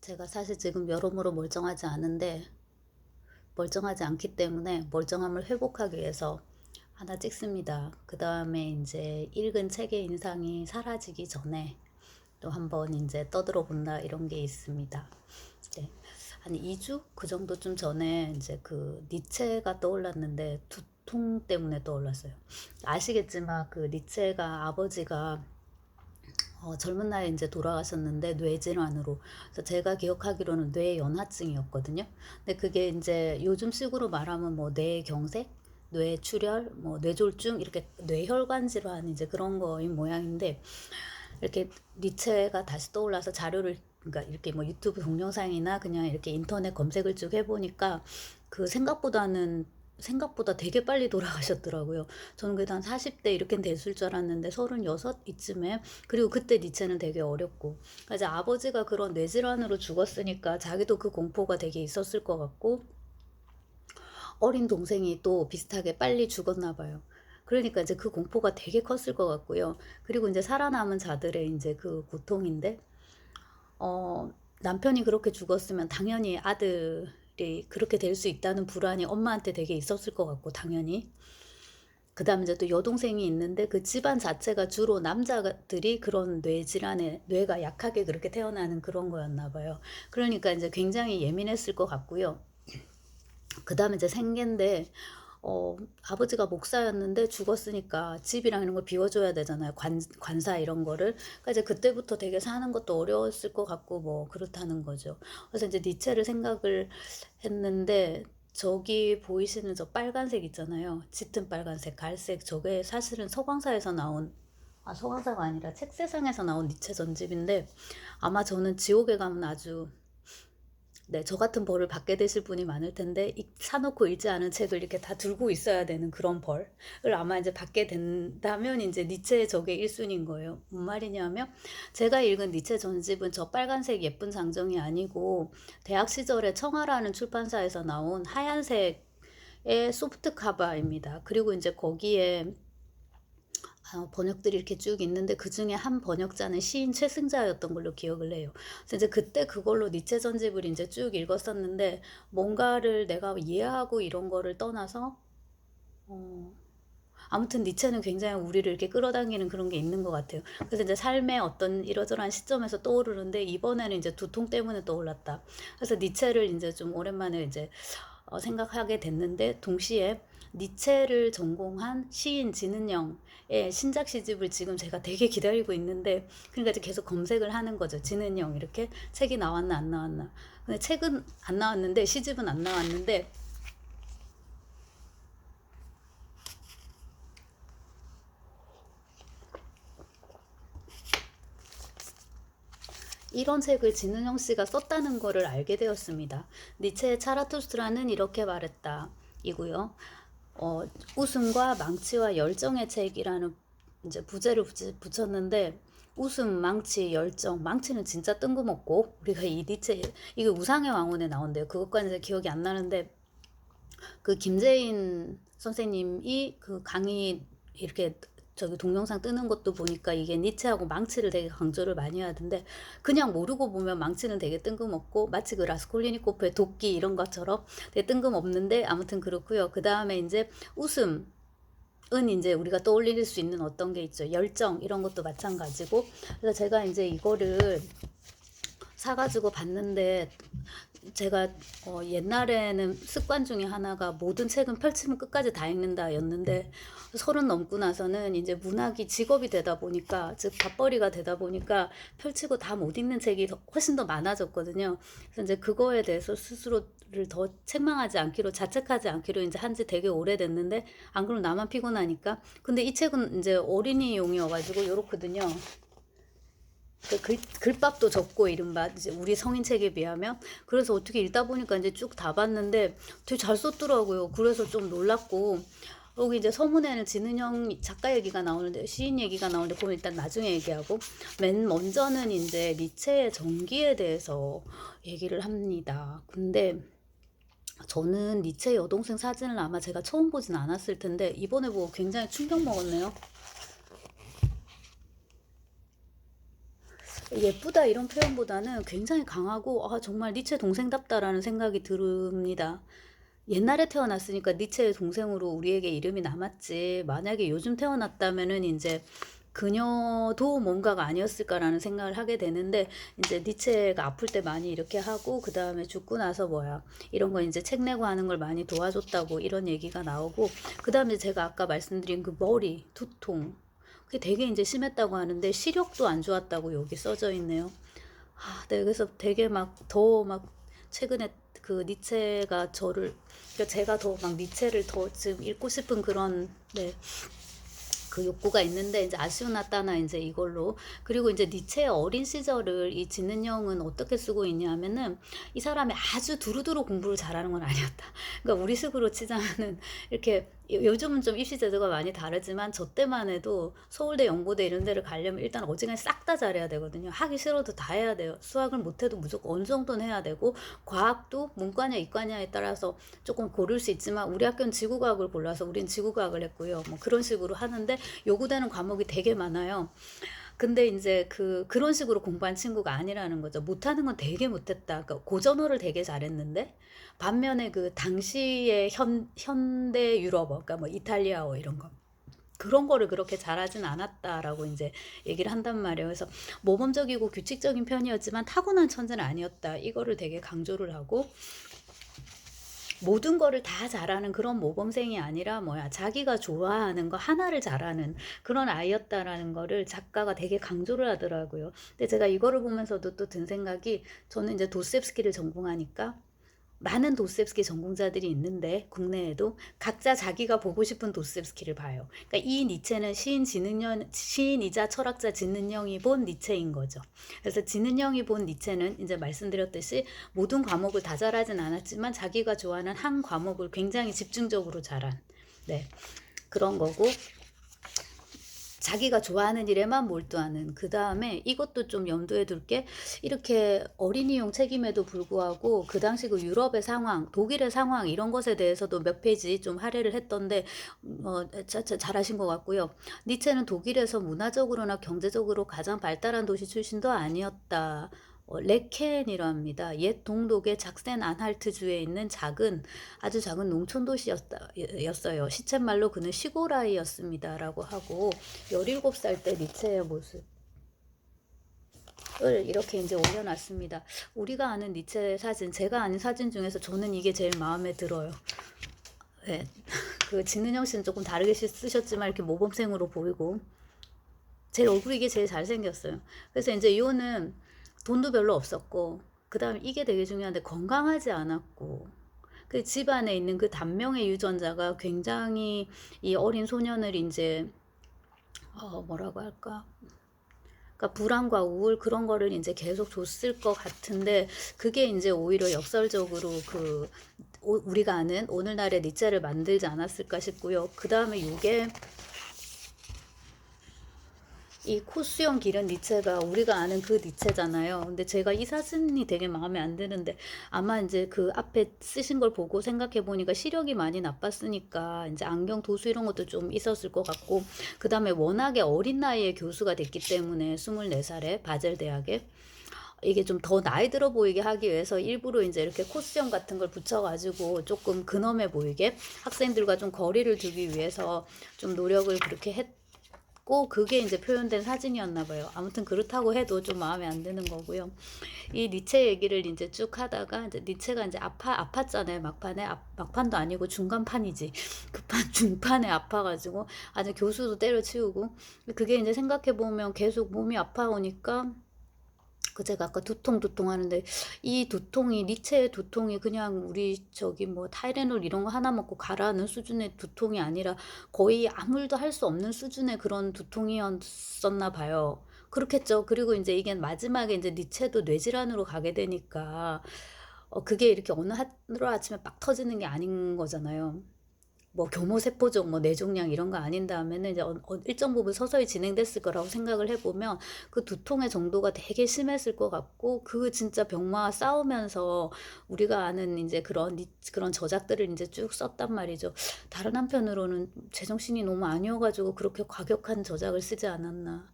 제가 사실 지금 여러모로 멀쩡하지 않기 때문에 멀쩡함을 회복하기 위해서 하나 찍습니다. 그 다음에 이제 읽은 책의 인상이 사라지기 전에 또 한번 이제 떠들어 본다 이런 게 있습니다. 네. 한 2주 그 정도쯤 전에 이제 그 니체가 떠올랐는데 두통 때문에 떠올랐어요. 아시겠지만 그 니체가 아버지가 젊은 나이에 이제 돌아가셨는데 뇌질환으로. 그래서 제가 기억하기로는 뇌연화증이었거든요. 근데 그게 이제 요즘 식으로 말하면 뭐 뇌경색, 뇌출혈, 뭐 뇌졸중 이렇게 뇌혈관 질환 이제 그런 거인 모양인데, 이렇게 니체가 다시 떠올라서 자료를, 그러니까 이렇게 뭐 유튜브 동영상이나 그냥 이렇게 인터넷 검색을 쭉 해보니까 그 생각보다 되게 빨리 돌아가셨더라고요. 저는 그래도 한 40대 이렇게 됐을 줄 알았는데 36 이쯤에. 그리고 그때 니체는 되게 어렸고, 그러니까 이제 아버지가 그런 뇌질환으로 죽었으니까 자기도 그 공포가 되게 있었을 것 같고, 어린 동생이 또 비슷하게 빨리 죽었나 봐요. 그러니까 이제 그 공포가 되게 컸을 것 같고요. 그리고 이제 살아남은 자들의 이제 그 고통인데, 남편이 그렇게 죽었으면 당연히 아들이 그렇게 될 수 있다는 불안이 엄마한테 되게 있었을 것 같고, 당연히. 그 다음에 이제 또 여동생이 있는데 그 집안 자체가 주로 남자들이 그런 뇌질환에, 뇌가 약하게 그렇게 태어나는 그런 거였나 봐요. 그러니까 이제 굉장히 예민했을 것 같고요. 그 다음에 이제 생계인데, 아버지가 목사였는데 죽었으니까 집이랑 이런 걸 비워줘야 되잖아요. 관사 이런 거를. 그러니까 이제 그때부터 되게 사는 것도 어려웠을 것 같고, 뭐, 그렇다는 거죠. 그래서 이제 니체를 생각을 했는데, 저기 보이시는 저 빨간색 있잖아요. 짙은 빨간색, 갈색. 저게 사실은 서광사에서 나온, 서광사가 아니라 책세상에서 나온 니체 전집인데, 아마 저는 지옥에 가면 아주, 네, 저 같은 벌을 받게 되실 분이 많을 텐데, 사놓고 읽지 않은 책을 이렇게 다 들고 있어야 되는 그런 벌을 아마 이제 받게 된다면 이제 니체의 저게 1순위인 거예요. 뭔 말이냐면, 제가 읽은 니체 전집은 저 빨간색 예쁜 장정이 아니고, 대학 시절에 청아라는 출판사에서 나온 하얀색의 소프트 카바입니다. 그리고 이제 거기에 번역들이 이렇게 쭉 있는데 그 중에 한 번역자는 시인 최승자였던 걸로 기억을 해요. 그래서 이제 그때 그걸로 니체 전집을 이제 쭉 읽었었는데, 뭔가를 내가 이해하고 이런 거를 떠나서 아무튼 니체는 굉장히 우리를 이렇게 끌어당기는 그런 게 있는 것 같아요. 그래서 이제 삶의 어떤 이러저러한 시점에서 떠오르는데, 이번에는 이제 두통 때문에 떠올랐다. 그래서 니체를 이제 좀 오랜만에 이제 생각하게 됐는데, 동시에 니체를 전공한 시인 진은영의 신작 시집을 지금 제가 되게 기다리고 있는데, 그러니까 이제 계속 검색을 하는 거죠. 진은영 이렇게 책이 나왔나 안 나왔나. 근데 책은 안 나왔는데 시집은 안 나왔는데, 이런 책을 진은영 씨가 썼다는 거를 알게 되었습니다. 니체의 차라투스트라는 이렇게 말했다 이고요. 웃음과 망치와 열정의 책이라는 이제 부제를 붙였는데, 웃음, 망치, 열정. 망치는 진짜 뜬금없고, 우리가 이 니체, 이게 우상의 왕혼에 나온대요. 그것까지 이제 기억이 안 나는데, 그 김재인 선생님이 그 강의 이렇게 저기 동영상 뜨는 것도 보니까 이게 니체하고 망치를 되게 강조를 많이 하던데, 그냥 모르고 보면 망치는 되게 뜬금없고 마치 그 라스콜리니코프의 도끼 이런 것처럼 되게 뜬금없는데, 아무튼 그렇고요. 그 다음에 이제 웃음은 이제 우리가 떠올릴 수 있는 어떤 게 있죠. 열정 이런 것도 마찬가지고. 그래서 제가 이제 이거를 사가지고 봤는데, 제가 옛날에는 습관 중에 하나가 모든 책은 펼치면 끝까지 다 읽는다 였는데, 30 넘고 나서는 이제 문학이 직업이 되다 보니까, 즉 밥벌이가 되다 보니까 펼치고 다 못 읽는 책이 훨씬 더 많아졌거든요. 그래서 이제 그거에 대해서 스스로를 더 책망하지 않기로, 자책하지 않기로 이제 한지 되게 오래됐는데, 안 그러면 나만 피곤하니까. 근데 이 책은 이제 어린이용이어가지고 요렇거든요. 그 글밥도 적고 이른바 이제 우리 성인책에 비하면. 그래서 어떻게 읽다 보니까 이제 쭉 다 봤는데 되게 잘 썼더라고요. 그래서 좀 놀랐고, 여기 이제 서문에는 진은영 작가 얘기가 나오는데, 시인 얘기가 나오는데 그건 일단 나중에 얘기하고, 맨 먼저는 이제 니체의 전기에 대해서 얘기를 합니다. 근데 저는 니체 여동생 사진을 아마 제가 처음 보진 않았을 텐데 이번에 보고 굉장히 충격 먹었네요. 예쁘다 이런 표현보다는 굉장히 강하고 아, 정말 니체 동생답다라는 생각이 듭니다. 옛날에 태어났으니까 니체의 동생으로 우리에게 이름이 남았지. 만약에 요즘 태어났다면은 이제 그녀도 뭔가가 아니었을까라는 생각을 하게 되는데 이제 니체가 아플 때 많이 이렇게 하고 그 다음에 죽고 나서 뭐야 이런 거 이제 책 내고 하는 걸 많이 도와줬다고 이런 얘기가 나오고 그 다음에 제가 아까 말씀드린 그 머리 두통 그게 되게 이제 심했다고 하는데 시력도 안 좋았다고 여기 써져 있네요. 아, 네, 그래서 되게 막 더 막 최근에 그 니체가 저를 그러니까 제가 더 막 니체를 더 지금 읽고 싶은 그런 네, 그 욕구가 있는데 이제 아시오나타나 이제 이걸로 그리고 이제 니체의 어린 시절을 이 진은영은 어떻게 쓰고 있냐면은 이 사람이 아주 두루두루 공부를 잘하는 건 아니었다. 그러니까 우리식으로 치자면은 이렇게 요즘은 좀 입시 제도가 많이 다르지만 저 때만 해도 서울대, 연고대 이런 데를 가려면 일단 어지간히 싹 다 잘해야 되거든요. 하기 싫어도 다 해야 돼요. 수학을 못해도 무조건 어느 정도는 해야 되고 과학도 문과냐 이과냐에 따라서 조금 고를 수 있지만 우리 학교는 지구과학을 골라서 우린 지구과학을 했고요. 뭐 그런 식으로 하는데 요구되는 과목이 되게 많아요. 근데 이제 그런 식으로 공부한 친구가 아니라는 거죠. 못하는 건 되게 못했다. 그러니까 고전어를 되게 잘했는데 반면에 그 당시의 현대 유럽어, 그러니까 뭐 이탈리아어 이런 거. 그런 거를 그렇게 잘하진 않았다라고 이제 얘기를 한단 말이에요. 그래서 모범적이고 규칙적인 편이었지만 타고난 천재는 아니었다. 이거를 되게 강조를 하고 모든 거를 다 잘하는 그런 모범생이 아니라 뭐야 자기가 좋아하는 거 하나를 잘하는 그런 아이였다라는 거를 작가가 되게 강조를 하더라고요. 근데 제가 이거를 보면서도 또 든 생각이 저는 이제 도스옙스키를 전공하니까 많은 도스옙스키 전공자들이 있는데 국내에도 각자 자기가 보고 싶은 도스옙스키를 봐요. 그러니까 이 니체는 시인이자 철학자 진은영이 본 니체인 거죠. 그래서 진은영이 본 니체는 이제 말씀드렸듯이 모든 과목을 다 잘하진 않았지만 자기가 좋아하는 한 과목을 굉장히 집중적으로 잘한 네, 그런 거고 자기가 좋아하는 일에만 몰두하는 그 다음에 이것도 좀 염두에 둘게 이렇게 어린이용 책임에도 불구하고 그 당시 그 유럽의 상황 독일의 상황 이런 것에 대해서도 몇 페이지 좀 할애를 했던데 잘하신 것 같고요. 니체는 독일에서 문화적으로나 경제적으로 가장 발달한 도시 출신도 아니었다. 레켄이라 합니다. 옛 동독의 작센 안할트주에 있는 아주 작은 농촌 도시였어요. 시쳇말로 그는 시골 아이였습니다라고 하고 17살 때 니체의 모습을 이렇게 이제 올려놨습니다. 우리가 아는 니체 사진, 제가 아는 사진 중에서 저는 이게 제일 마음에 들어요. 네. 그 진은영 씨는 조금 다르게 쓰셨지만 이렇게 모범생으로 보이고 제 얼굴이 이게 제일 잘생겼어요. 그래서 이제 이거는 돈도 별로 없었고 그 다음에 이게 되게 중요한데 건강하지 않았고 그 집안에 있는 그 단명의 유전자가 굉장히 이 어린 소년을 이제 뭐라고 할까 그러니까 불안과 우울 그런 거를 이제 계속 줬을 것 같은데 그게 이제 오히려 역설적으로 우리가 아는 오늘날의 니체를 만들지 않았을까 싶고요. 그 다음에 이게 이 코수염 기른 니체가 우리가 아는 그 니체잖아요. 근데 제가 이 사진이 되게 마음에 안 드는데 아마 이제 그 앞에 쓰신 걸 보고 생각해 보니까 시력이 많이 나빴으니까 이제 안경 도수 이런 것도 좀 있었을 것 같고 그 다음에 워낙에 어린 나이에 교수가 됐기 때문에 24살에 바젤 대학에 이게 좀 더 나이 들어 보이게 하기 위해서 일부러 이제 이렇게 코수염 같은 걸 붙여가지고 조금 근엄해 보이게 학생들과 좀 거리를 두기 위해서 좀 노력을 그렇게 했고 그게 이제 표현된 사진이었나 봐요. 아무튼 그렇다고 해도 좀 마음에 안 드는 거고요. 이 니체 얘기를 이제 쭉 하다가 이제 니체가 이제 아팠잖아요. 막판도 아니고 중간판이지. 급한 중판에 아파가지고 아주 교수도 때려치우고 그게 이제 생각해 보면 계속 몸이 아파오니까 제가 아까 두통 하는데 이 두통이 니체의 두통이 그냥 우리 저기 뭐 타이레놀 이런 거 하나 먹고 가라는 수준의 두통이 아니라 거의 아무 일도 할 수 없는 수준의 그런 두통이었었나 봐요. 그렇겠죠. 그리고 이제 이게 마지막에 이제 니체도 뇌질환으로 가게 되니까 그게 이렇게 어느 하루 아침에 빡 터지는 게 아닌 거잖아요. 뭐 교모세포종, 뭐 뇌종양 이런 거 아닌 다음에는 이제 일정 부분 서서히 진행됐을 거라고 생각을 해보면 그 두통의 정도가 되게 심했을 것 같고 그 진짜 병마와 싸우면서 우리가 아는 이제 그런 저작들을 이제 쭉 썼단 말이죠. 다른 한편으로는 제정신이 너무 아니어가지고 그렇게 과격한 저작을 쓰지 않았나.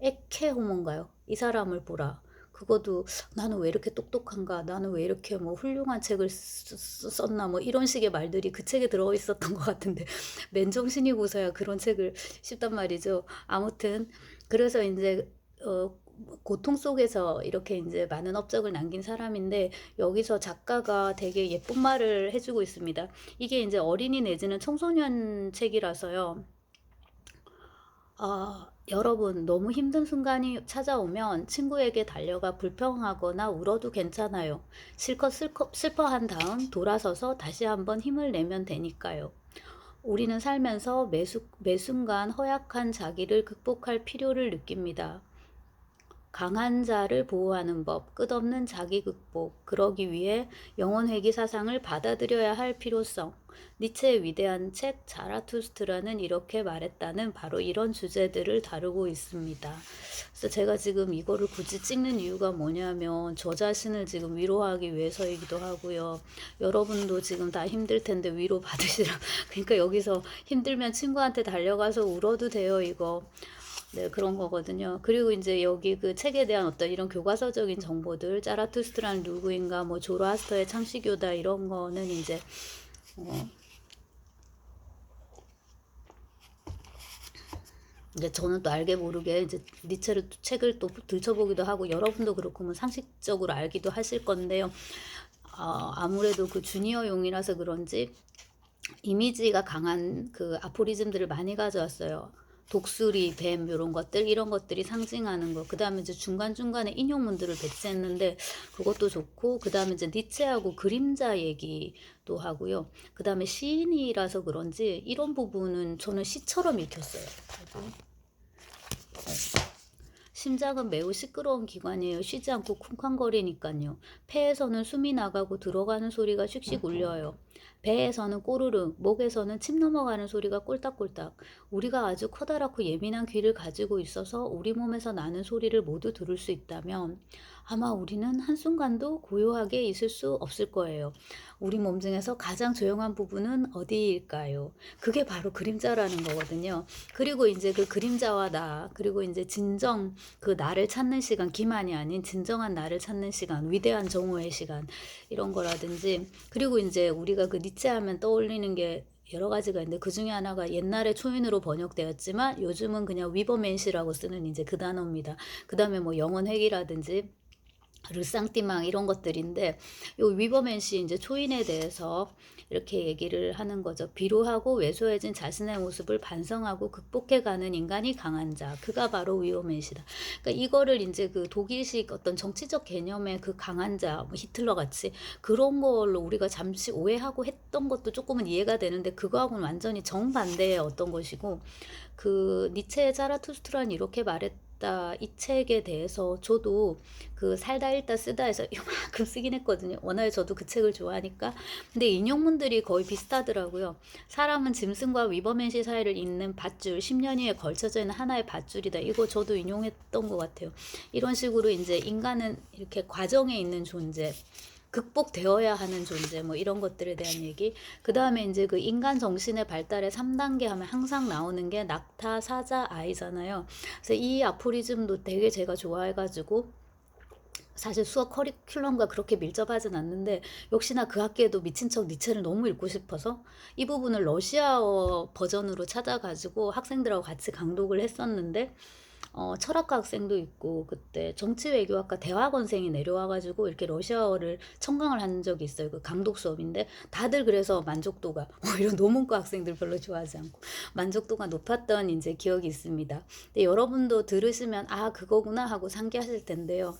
에케 호모인가요? 이 사람을 보라. 그것도 나는 왜 이렇게 똑똑한가? 나는 왜 이렇게 뭐 훌륭한 책을 썼나? 뭐 이런 식의 말들이 그 책에 들어 있었던 것 같은데 맨정신이 고서야 그런 책을 씹단 말이죠. 아무튼 그래서 이제 고통 속에서 이렇게 이제 많은 업적을 남긴 사람인데 여기서 작가가 되게 예쁜 말을 해주고 있습니다. 이게 이제 어린이 내지는 청소년 책이라서요. 여러분, 너무 힘든 순간이 찾아오면 친구에게 달려가 불평하거나 울어도 괜찮아요. 실컷 슬퍼한 다음 돌아서서 다시 한번 힘을 내면 되니까요. 우리는 살면서 매 순간 허약한 자기를 극복할 필요를 느낍니다. 강한 자를 보호하는 법, 끝없는 자기 극복, 그러기 위해 영혼 회귀 사상을 받아들여야 할 필요성. 니체의 위대한 책 자라투스트라는 이렇게 말했다는 바로 이런 주제들을 다루고 있습니다. 그래서 제가 지금 이거를 굳이 찍는 이유가 뭐냐면 저 자신을 지금 위로하기 위해서이기도 하고요. 여러분도 지금 다 힘들 텐데 위로 받으시라. 그러니까 여기서 힘들면 친구한테 달려가서 울어도 돼요, 이거. 네, 그런 거거든요. 그리고 이제 여기 그 책에 대한 어떤 이런 교과서적인 정보들, 자라투스트라는 누구인가, 뭐 조로아스터의 창시교다 이런 거는 이제 이제 저는 또 알게 모르게 이제 니체를 책을 또 들춰보기도 하고 여러분도 그렇고 뭐 상식적으로 알기도 하실 건데요. 아무래도 그 주니어용이라서 그런지 이미지가 강한 그 아포리즘들을 많이 가져왔어요. 독수리, 뱀 이런 것들, 이런 것들이 상징하는 거. 그 다음에 이제 중간중간에 인용문들을 배치했는데 그것도 좋고, 그 다음에 이제 니체하고 그림자 얘기도 하고요. 그 다음에 시인이라서 그런지 이런 부분은 저는 시처럼 읽혔어요. 심장은 매우 시끄러운 기관이에요. 쉬지 않고 쿵쾅거리니까요. 폐에서는 숨이 나가고 들어가는 소리가 슉슉 울려요. 배에서는 꼬르륵, 목에서는 침 넘어가는 소리가 꼴딱꼴딱. 우리가 아주 커다랗고 예민한 귀를 가지고 있어서 우리 몸에서 나는 소리를 모두 들을 수 있다면 아마 우리는 한순간도 고요하게 있을 수 없을 거예요. 우리 몸 중에서 가장 조용한 부분은 어디일까요? 그게 바로 그림자라는 거거든요. 그리고 이제 그 그림자와 나, 그리고 이제 진정 그 나를 찾는 시간, 기만이 아닌 진정한 나를 찾는 시간, 위대한 정오의 시간, 이런 거라든지, 그리고 이제 우리가 그 니체 하면 떠올리는 게 여러 가지가 있는데 그 중에 하나가 옛날에 초인으로 번역되었지만 요즘은 그냥 위버맨시라고 쓰는 이제 그 단어입니다. 그 다음에 뭐 영혼 회귀라든지 르상띠망 이런 것들인데 요 위버맨시 이제 초인에 대해서 이렇게 얘기를 하는 거죠. 비루하고 왜소해진 자신의 모습을 반성하고 극복해가는 인간이 강한 자, 그가 바로 위버맨시다. 그러니까 이거를 이제 그 독일식 어떤 정치적 개념의 그 강한 자, 뭐 히틀러 같이 그런 걸로 우리가 잠시 오해하고 했던 것도 조금은 이해가 되는데 그거하고는 완전히 정반대의 어떤 것이고, 그 니체의 자라투스트라는 이렇게 말했다 이 책에 대해서 저도 그 살다 읽다 쓰다 해서 이만큼 쓰긴 했거든요. 워낙에 저도 그 책을 좋아하니까. 근데 인용문들이 거의 비슷하더라고요. 사람은 짐승과 위버맨시 사이를 잇는 밧줄, 10년위에 걸쳐져 있는 하나의 밧줄이다. 이거 저도 인용했던 것 같아요. 이런 식으로 이제 인간은 이렇게 과정에 있는 존재, 극복되어야 하는 존재, 뭐 이런 것들에 대한 얘기. 그 다음에 이제 그 인간 정신의 발달의 3단계 하면 항상 나오는 게 낙타, 사자, 아이잖아요. 그래서 이 아포리즘도 되게 제가 좋아해가지고 사실 수업 커리큘럼과 그렇게 밀접하진 않는데 역시나 그 학기에도 미친 척 니체를 너무 읽고 싶어서 이 부분을 러시아어 버전으로 찾아가지고 학생들하고 같이 강독을 했었는데 철학과 학생도 있고 그때 정치외교학과 대학원생이 내려와가지고 이렇게 러시아어를 청강을 한 적이 있어요. 그 강독 수업인데 다들 그래서 만족도가 이런 노문과 학생들 별로 좋아하지 않고 만족도가 높았던 이제 기억이 있습니다. 근데 여러분도 들으시면 아 그거구나 하고 상기하실 텐데요.